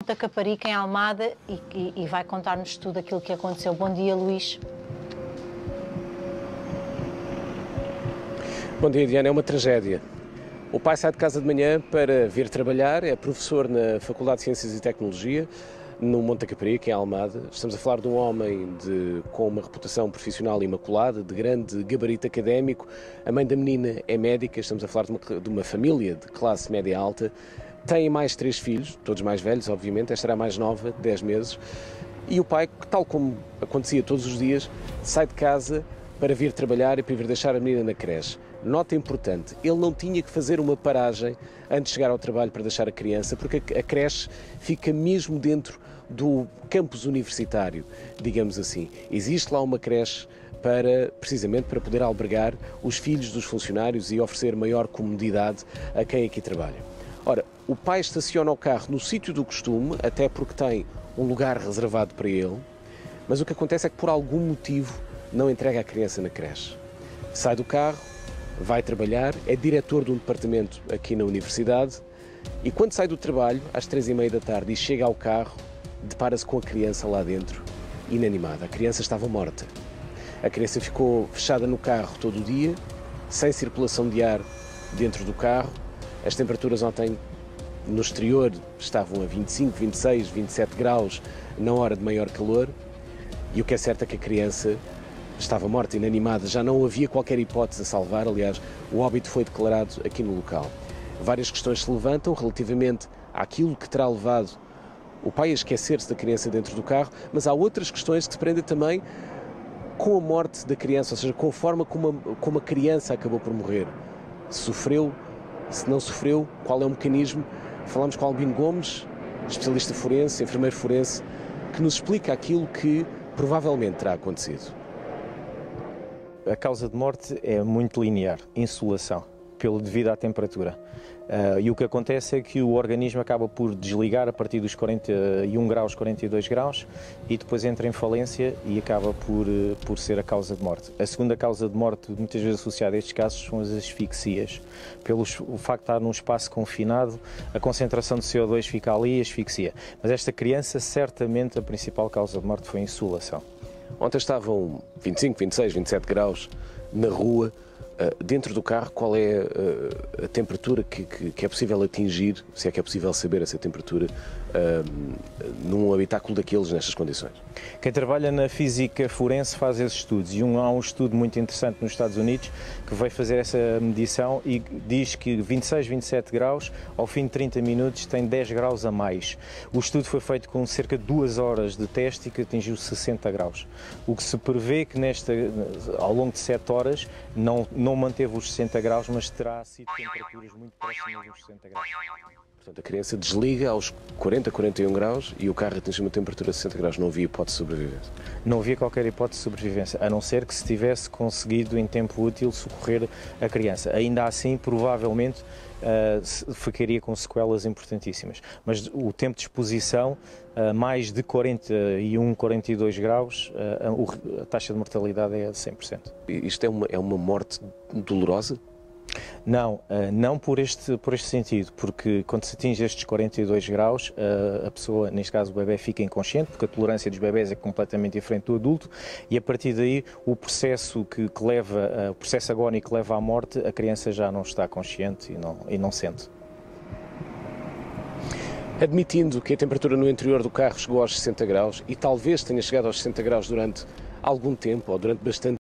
da Caparica, em Almada, e vai contar-nos tudo aquilo que aconteceu. Bom dia, Luís. Bom dia, Diana. É uma tragédia. O pai sai de casa de manhã para vir trabalhar, é professor na Faculdade de Ciências e Tecnologia, no Monte da Caparica, em Almada. Estamos a falar de um homem com uma reputação profissional imaculada, de grande gabarito académico. A mãe da menina é médica, estamos a falar de uma família de classe média alta. Tem mais 3 filhos, todos mais velhos, obviamente. Esta era a mais nova, de 10 meses. E o pai, tal como acontecia todos os dias, sai de casa para vir trabalhar e para vir deixar a menina na creche. Nota importante, ele não tinha que fazer uma paragem antes de chegar ao trabalho para deixar a criança, porque a creche fica mesmo dentro do campus universitário, digamos assim. Existe lá uma creche precisamente para poder albergar os filhos dos funcionários e oferecer maior comodidade a quem aqui trabalha. Ora, o pai estaciona o carro no sítio do costume, até porque tem um lugar reservado para ele, mas o que acontece é que por algum motivo não entrega a criança na creche. Sai do carro, vai trabalhar, é diretor de um departamento aqui na universidade e quando sai do trabalho, às 3h30 da tarde, e chega ao carro, depara-se com a criança lá dentro, inanimada. A criança estava morta. A criança ficou fechada no carro todo o dia, sem circulação de ar dentro do carro. As temperaturas ontem no exterior estavam a 25, 26, 27 graus na hora de maior calor e o que é certo é que a criança estava morta, inanimada, já não havia qualquer hipótese a salvar, aliás, o óbito foi declarado aqui no local. Várias questões se levantam relativamente àquilo que terá levado o pai a esquecer-se da criança dentro do carro, mas há outras questões que se prendem também com a morte da criança, ou seja, com a forma como a criança acabou por morrer. Sofreu, se não sofreu, qual é o mecanismo? Falamos com Albino Gomes, especialista forense, enfermeiro forense, que nos explica aquilo que provavelmente terá acontecido. A causa de morte é muito linear, insolação, devido à temperatura. E o que acontece é que o organismo acaba por desligar a partir dos 41 graus, 42 graus e depois entra em falência e acaba por ser a causa de morte. A segunda causa de morte, muitas vezes associada a estes casos, são as asfixias. Pelo facto de estar num espaço confinado, a concentração de CO2 fica ali e asfixia. Mas esta criança, certamente, a principal causa de morte foi a insolação. Ontem estavam 25, 26, 27 graus na rua. Dentro do carro, qual é a temperatura que é possível atingir, se é que é possível saber essa temperatura, num habitáculo daqueles, nestas condições? Quem trabalha na física forense faz esses estudos e há um estudo muito interessante nos Estados Unidos que vai fazer essa medição e diz que 26, 27 graus, ao fim de 30 minutos, tem 10 graus a mais. O estudo foi feito com cerca de 2 horas de teste e que atingiu 60 graus. O que se prevê que ao longo de 7 horas não manteve os 60 graus, mas terá sido temperaturas muito próximas dos 60 graus. Portanto, a criança desliga aos 40, 41 graus e o carro atinge uma temperatura de 60 graus. Não havia hipótese de sobrevivência? Não havia qualquer hipótese de sobrevivência, a não ser que se tivesse conseguido em tempo útil socorrer a criança. Ainda assim, provavelmente, ficaria com sequelas importantíssimas. Mas o tempo de exposição, mais de 41, 42 graus, a taxa de mortalidade é de 100%. Isto é uma morte dolorosa? Não, não por este sentido, porque quando se atinge estes 42 graus, a pessoa, neste caso o bebê, fica inconsciente, porque a tolerância dos bebés é completamente diferente do adulto, e a partir daí o processo o processo agónico que leva à morte, a criança já não está consciente e não sente. Admitindo que a temperatura no interior do carro chegou aos 60 graus e talvez tenha chegado aos 60 graus durante algum tempo, ou durante bastante